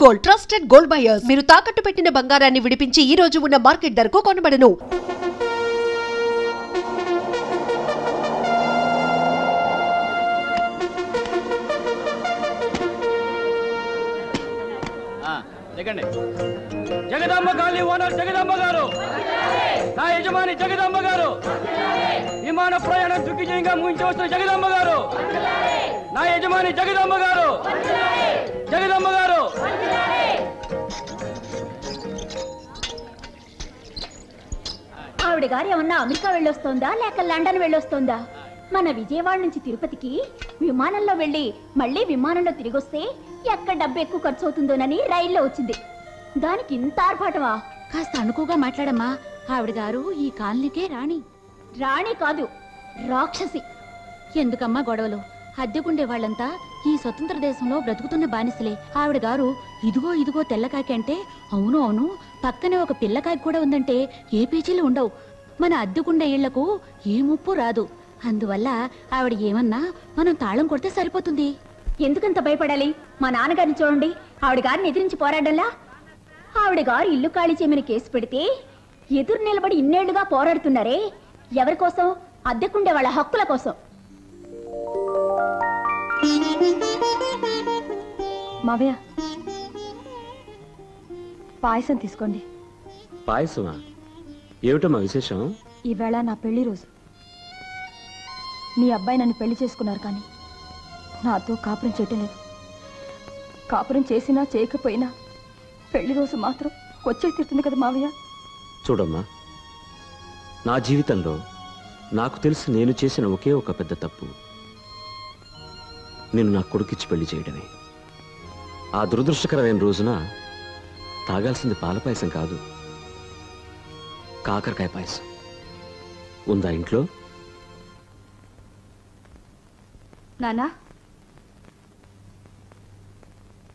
Gold trusted gold buyers. మీరు తాకట్టు పెట్టిన బంగారాన్ని విడిపించి ఈ రోజు ఉన్న మార్కెట్ ధరకు కొనబడను. జగదాంబ కాలనీ ఓనర్ జగదాంబ గారు, నా యజమాని జగదాంబ గారు, విమాన ప్రయాణం దిగ్విజయంగా ముగించి వస్తున్న జగదాంబ గారు, నా యజమాని జగదాంబ గారు, జగదాంబ గారు. ఆవిడ గారు ఏమన్నా అమెరికా వెళ్ళొస్తోందా లేక లండన్ వెళ్ళొస్తోందా? మన విజయవాడ నుంచి తిరుపతికి విమానంలో వెళ్ళి మళ్ళీ విమానంలో తిరిగొస్తే ఎక్కడ డబ్బు ఎక్కువ ఖర్చు అవుతుందోనని రైల్లో వచ్చింది. దానికి ఇంత ఆర్భాటమా? కాస్త అనుకోగా మాట్లాడమ్మా. ఆవిడ గారు ఈ కాలనీకే రాణి. రాణి కాదు, రాక్షసి. ఎందుకమ్మా గొడవలు? అద్దెకుండే వాళ్ళంతా ఈ స్వతంత్ర దేశంలో బ్రతుకుతున్న బానిసలే. ఆవిడ గారు ఇదిగో ఇదిగో తెల్లకాకి అంటే అవును అవును, పక్కనే ఒక పిల్లకాకి కూడా ఉందంటే ఏ పేచీలు ఉండవు. మన అద్దెకుండే ఇళ్లకు ఏ ముప్పు రాదు. అందువల్ల ఆవిడ ఏమన్నా మనం తాళం కొడితే సరిపోతుంది. ఎందుకంత భయపడాలి? మా నాన్నగారిని చూడండి, ఆవిడ గారిని ఎదిరించి పోరాడల్లా. ఆవిడ గారు ఇల్లు ఖాళీ చేయమని కేసు పెడితే ఎదురు నిలబడి ఇన్నేళ్లుగా పోరాడుతున్నారే. ఎవరి కోసం? అద్దెకుండే వాళ్ళ హక్కుల కోసం. మావయ్య, పాయసం తీసుకోండి. పాయసమా? ఏమిటమ్మా విశేషం? ఈవేళ నా పెళ్లి రోజు. మీ అబ్బాయి నన్ను పెళ్లి చేసుకున్నారు, కానీ నాతో కాపురం చేయటం లేదు. కాపురం చేసినా చేయకపోయినా పెళ్లి రోజు మాత్రం వచ్చే తీరుతుంది కదా మావయ్య. చూడమ్మా, నా జీవితంలో నాకు తెలిసి నేను చేసిన ఒకే ఒక పెద్ద తప్పు నేను నా కొడుకిచ్చి పెళ్లి చేయడమే. ఆ దురదృష్టకరమైన రోజున తాగాల్సింది పాల పాయసం కాదు, కాకరకాయ పాయసం. ఉందా ఇంట్లో? నానా,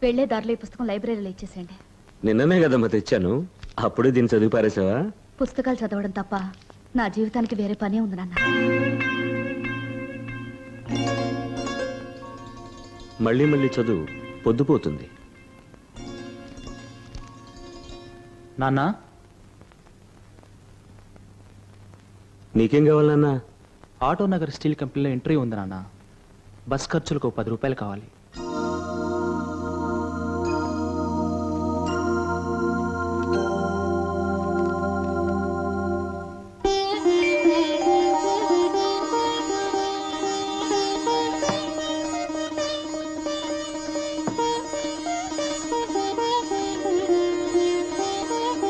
వెళ్లే దారిలో ఈ పుస్తకం లైబ్రరీలో ఇచ్చేసేయండి. నిన్ననే కదమ్మా తెచ్చాను, అప్పుడే దీన్ని చదివి పారేసావా? పుస్తకాలు చదవడం తప్ప నా జీవితానికి వేరే పనే ఉంది నాన్న. మళ్ళీ మళ్ళీ చదువు, పొద్దుపోతుంది. నాన్న, నీకేం కావాలి నాన్న? ఆటో నగర్ స్టీల్ కంపెనీలో ఇంటర్వ్యూ ఉంది నాన్న. బస్ ఖర్చులకు 10 రూపాయలు కావాలి.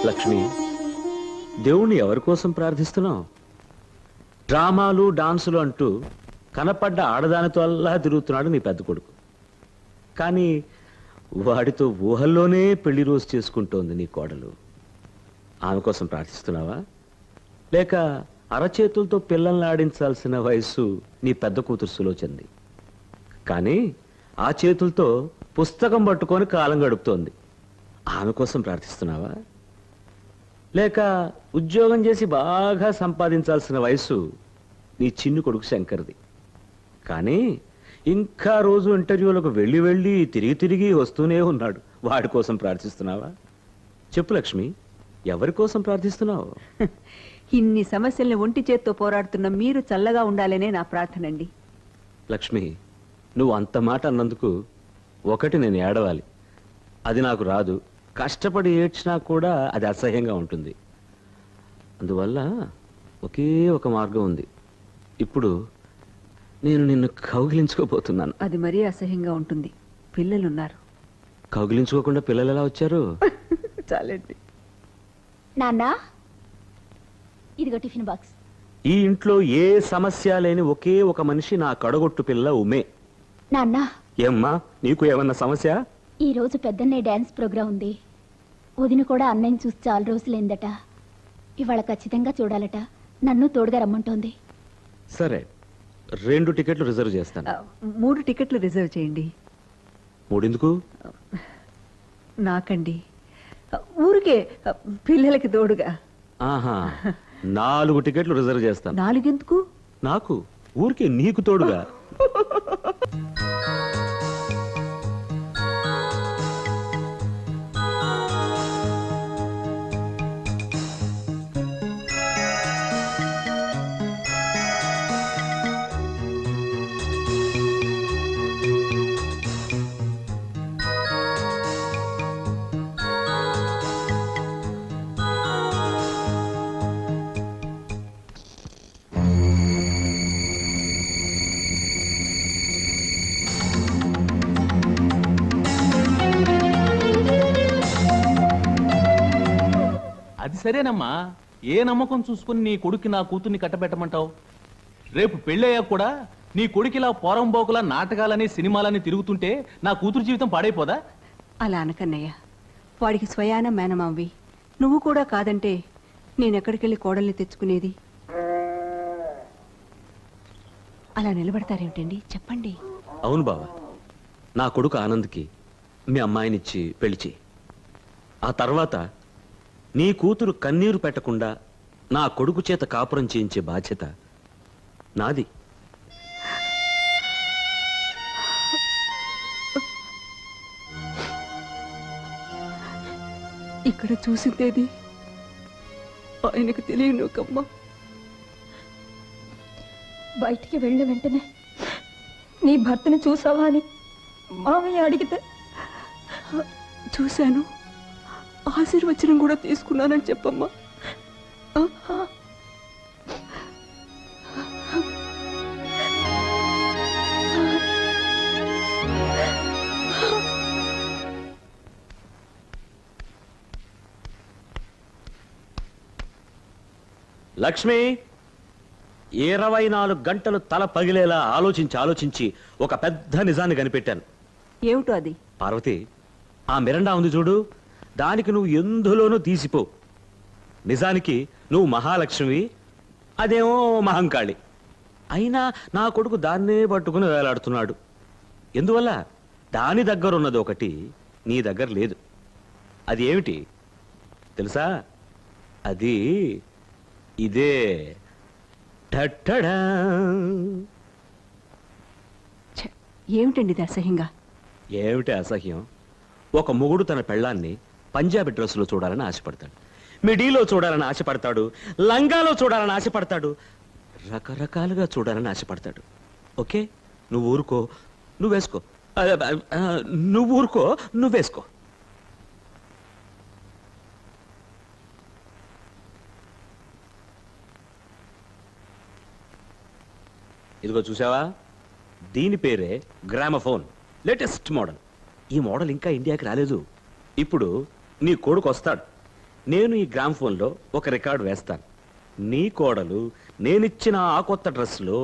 లక్ష్మి, దేవుణ్ణి ఎవరి కోసం ప్రార్థిస్తున్నావు? డ్రామాలు డాన్సులు అంటూ కనపడ్డ ఆడదానితో అల్లా తిరుగుతున్నాడు నీ పెద్ద కొడుకు. కానీ వాడితో ఊహల్లోనే పెళ్లి రోజు చేసుకుంటోంది నీ కోడలు. ఆమె కోసం ప్రార్థిస్తున్నావా? లేక అరచేతులతో పిల్లల్ని ఆడించాల్సిన వయస్సు నీ పెద్ద కూతురు సులోచంది, కానీ ఆ చేతులతో పుస్తకం పట్టుకొని కాలం గడుపుతోంది. ఆమె కోసం ప్రార్థిస్తున్నావా? లేక ఉద్యోగం చేసి బాగా సంపాదించాల్సిన వయసు నీ చిన్ని కొడుకు శంకర్ది, కానీ ఇంకా రోజు ఇంటర్వ్యూలకు వెళ్ళి వెళ్ళి తిరిగి తిరిగి వస్తూనే ఉన్నాడు. వాడి కోసం ప్రార్థిస్తున్నావా? చెప్పు లక్ష్మి, ఎవరి కోసం ప్రార్థిస్తున్నావు? ఇన్ని సమస్యల్ని ఒంటి చేత్తో పోరాడుతున్న మీరు చల్లగా ఉండాలనే నా ప్రార్థనండి. లక్ష్మి, నువ్వు అంత మాట అన్నందుకు ఒకటి నేను ఏడవాలి, అది నాకు రాదు. కష్టపడి ఏడ్చినా కూడా అది అసహ్యంగా ఉంటుంది. అందువల్ల ఒకే ఒక మార్గం ఉంది. ఇప్పుడు నేను నిన్ను కౌగిలించుకోబోతున్నాను. అది మరీ అసహ్యంగా ఉంటుంది, పిల్లలున్నారు. కౌగిలించుకోకుండా పిల్లలు ఎలా వచ్చారు? చాలండి. నాన్న, ఇదిగో టిఫిన్ బాక్స్. ఈ ఇంట్లో ఏ సమస్య లేని ఒకే ఒక మనిషి నా కడగొట్టు పిల్ల ఉమే. నాన్న, ఏమ్మా, నీకు ఏమన్నా సమస్య? ఈ రోజు పెద్దన్నే డాన్స్ ప్రోగ్రాం ఉంది. వదిన కూడా అన్నయ్యని చూసి చాలా రోజులైందట. ఇవాళ ఖచ్చితంగా చూడాలట. నన్ను తోడుగా రమ్మంటోంది. సరే, 2 టికెట్లు రిజర్వ్ చేస్తాను. 3 టికెట్లు రిజర్వ్ చేయండి. 3 ఎందుకు? నాకండి, ఊరికే పిల్లలకి తోడుగా. ఆహా, 4 టికెట్లు రిజర్వ్ చేస్తాను. 4 ఎందుకు? నాకు ఊరికే నీకు తోడుగా. అది సరేనమ్మా, ఏ నమ్మకం చూసుకుని నీ కొడుక్కి నా కూతుర్ని కట్టబెట్టమంటావు? రేపు పెళ్ళయ్యాక కూడా నీ కొడుకిలా పోరంబోకులా నాటకాలని సినిమాలని తిరుగుతుంటే నా కూతురు జీవితం పాడైపోదా? అలా అనకన్నయ్య, వాడికి స్వయాన మేనమావి. నువ్వు కూడా కాదంటే నేనెక్కడికెళ్ళి కోడల్ని తెచ్చుకునేది? అలా నిలబడతారేమిటండి, చెప్పండి. అవును బావా, నా కొడుకు ఆనంద్కి మీ అమ్మాయినిచ్చి పెళ్లి చెయ్యి. ఆ తర్వాత నీ కూతురు కన్నీరు పెట్టకుండా నా కొడుకు చేత కాపురం చేయించే బాధ్యత నాది. ఇక్కడ చూసిందేది ఆయనకు తెలియను కమ్మా. బయటికి వెళ్ళిన వెంటనే నీ భర్తని చూసావా అని మామయ్య అడిగితే చూశాను, ఆశీర్వచనం కూడా తీసుకున్నానని చెప్పమ్మా. లక్ష్మి, 24 గంటలు తల పగిలేలా ఆలోచించి ఒక పెద్ద నిజాన్ని కనిపెట్టాను. ఏమిటో అది? పార్వతి, ఆ మిరండా ఉంది చూడు, దానికి నువ్వు ఎందులోనూ తీసిపో. నిజానికి నువ్వు మహాలక్ష్మి, అదేమో మహంకాళి. అయినా నా కొడుకు దాన్నే పట్టుకుని వేలాడుతున్నాడు. ఎందువల్ల? దాని దగ్గర ఉన్నది ఒకటి నీ దగ్గర లేదు. అది ఏమిటి తెలుసా? అది ఇదే. ఏమిటండి ఇది అసహ్యంగా? ఏమిటి అసహ్యం? ఒక మొగుడు తన పెళ్ళాన్ని పంజాబీ డ్రెస్సులో చూడాలని ఆశపడతాడు, మిడీలో చూడాలని ఆశపడతాడు, లంగాలో చూడాలని ఆశపడతాడు, రకరకాలుగా చూడాలని ఆశపడతాడు. ఓకే, నువ్వు ఊరుకో, నువ్వేసుకో. నువ్వు ఊరుకో, నువ్వేసుకో. ఇదిగో చూసావా, దీని పేరే గ్రామఫోన్, లేటెస్ట్ మోడల్. ఈ మోడల్ ఇంకా ఇండియాకి రాలేదు. ఇప్పుడు నీ కొడుకు వస్తాడు, నేను ఈ గ్రామఫోన్లో ఒక రికార్డు వేస్తాను. నీ కోడలు నేనిచ్చిన ఆ కొత్త డ్రెస్లో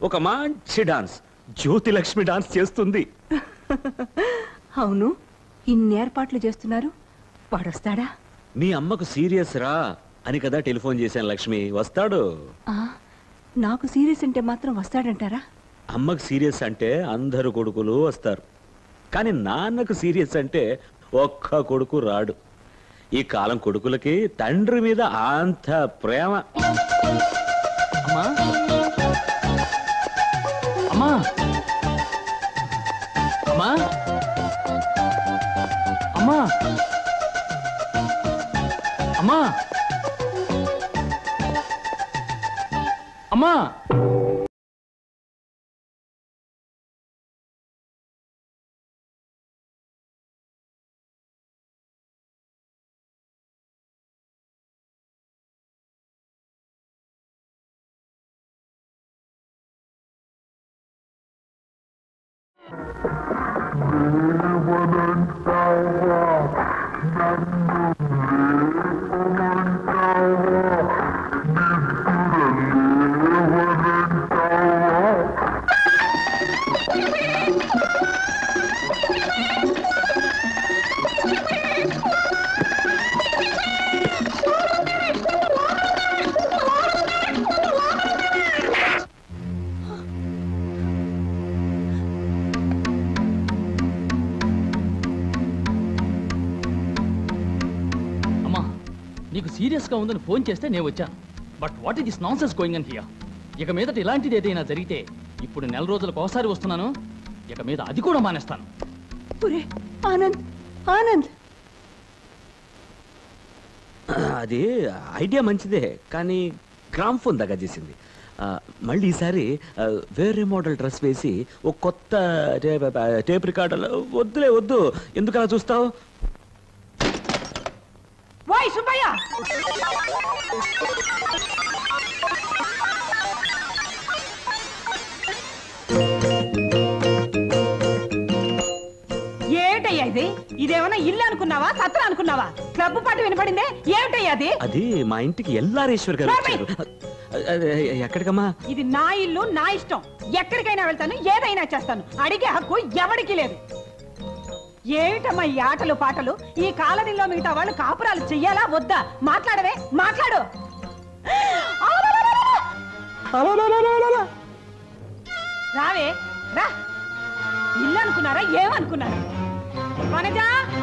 ఒక మంచి డాన్స్, జ్యోతిలక్ష్మి డాన్స్ చేస్తుంది. అవును, ఇన్ని ఏర్పాట్లు చేస్తున్నారు, వాడొస్తాడా? మీ అమ్మకు సీరియస్ రా అని కదా టెలిఫోన్ చేశాను లక్ష్మి. వస్తాడు. నాకు సీరియస్ అంటే మాత్రం వస్తాడంటారా? అమ్మకు సీరియస్ అంటే అందరు కొడుకులు వస్తారు, కానీ నాన్నకు సీరియస్ అంటే ఒక్క కొడుకు రాడు. ఈ కాలం కొడుకులకి తండ్రి మీద అంత ప్రేమ. అమ్మా, అమ్మా, అమ్మా, అమ్మా, అమ్మా, అమ్మా. నీకు సీరియస్గా ఉందని ఫోన్ చేస్తే నేను వచ్చాను. But what is this nonsense going on here? ఇక మీదట ఇలాంటిది ఏదైనా జరిగితే, ఇప్పుడు నెల రోజులకు ఒకసారి వస్తున్నాను, ఇక మీద అది కూడా మానేస్తాను. ఆనంద్, ఆనంద్, అది ఐడియా మంచిదే, కానీ గ్రామ్ ఫోన్ దగ్గర చేసింది. మళ్ళీ ఈసారి వేరే మోడల్ డ్రెస్ వేసి ఒక కొత్త టేప్ రికార్డర్. వద్దులే, వద్దు, ఎందుకు అలా చూస్తావు? వాయ్ సుబ్బయ్య, ఏమిటయ్యా ఇది? ఇది? ఇదేమన్నా ఇల్లు అనుకున్నావా, సత్రం అనుకున్నావా? క్లబ్ పాట వినపడిందే, ఏమిటయ్యా అది? అది మా ఇంటికి ఎల్లారేశ్వర్ గారు వచ్చారు. ఎక్కడికమ్మా? ఇది నా ఇల్లు, నా ఇష్టం. ఎక్కడికైనా వెళ్తాను, ఏదైనా చేస్తాను. అడిగే హక్కు ఎవరికి లేదు. ఏమిటమ్మా ఈ ఆటలు పాటలు? ఈ కాలనీలో మిగతా వాళ్ళు కాపురాలు చెయ్యాలా వద్దా? మాట్లాడవే, మాట్లాడు. రావే రా. ఇల్లు అనుకున్నారా, ఏమనుకున్నారా? వనజ,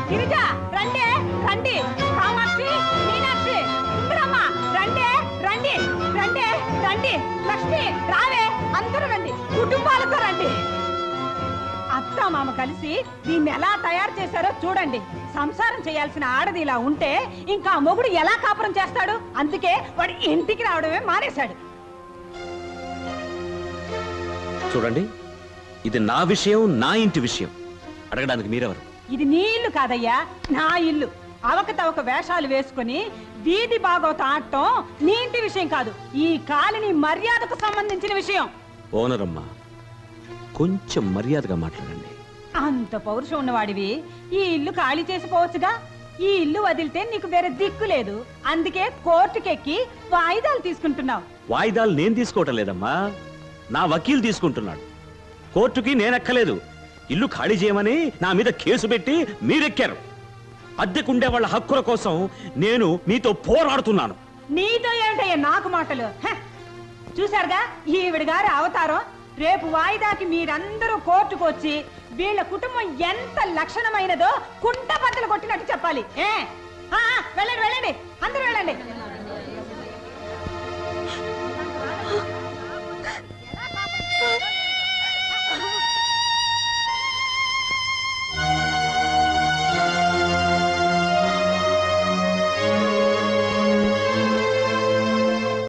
గిరిజ, రండి రండి. కామాక్షి, మీనాక్షి, ఇంద్రమ్మ, రండి రండి రండి రండి. లక్ష్మి, రావే, అందరూ రండి, కుటుంబాలతో రండి. అత్త మామ కలిసి దీన్ని ఎలా తయారు చేశారో చూడండి. సంసారం చేయాల్సిన ఆడది ఇలా ఉంటే ఇంకా మొగుడు ఎలా కాపురం చేస్తాడు? అందుకే వాడు ఇంటికి రావడమే మానేశాడు. చూడండి, ఇది నా విషయం, నా ఇంటి విషయం. అడగడానికి మీరెవరు? ఇది నీ ఇల్లు కాదయ్యా, నా ఇల్లు. అవకతవక వేషాలు వేసుకుని వీధి బాగోత ఆడటం నీ ఇంటి విషయం కాదు, ఈ కాలనీ మర్యాదకు సంబంధించిన విషయం. ఓనరమ్మా, కొంచెం మర్యాదగా మాట్లాడండి. అంత పౌరుషం ఉన్నవాడివి ఈ ఇల్లు ఖాళీ చేసిపోవచ్చుగా. ఈ ఇల్లు వదిలితే నీకు వేరే దిక్కు లేదు. అందుకే కోర్టుకెక్కి వాయిదాలు తీసుకుంటున్నావు. వాయిదాలు నేను తీసుకోవటం లేదమ్మా, నా వకీలు తీసుకుంటున్నాడు. కోర్టుకి నేనెక్కలేదు. ఇల్లు ఖాళీ చేయమని నా మీద కేసు పెట్టి మీరెక్కారు. అద్దెకుండే వాళ్ళ హక్కుల కోసం నేను మీతో పోరాడుతున్నాను. నీతో ఏమిటయ్యా నాకు మాటలు? చూశారుగా ఈవిడ గారి అవతారం. రేపు వాయిదాకి మీరందరూ కోర్టుకు వచ్చి వీళ్ళ కుటుంబం ఎంత లక్షణమైనదో కుంట బద్దలు కొట్టినట్టు చెప్పాలి. వెళ్ళండి.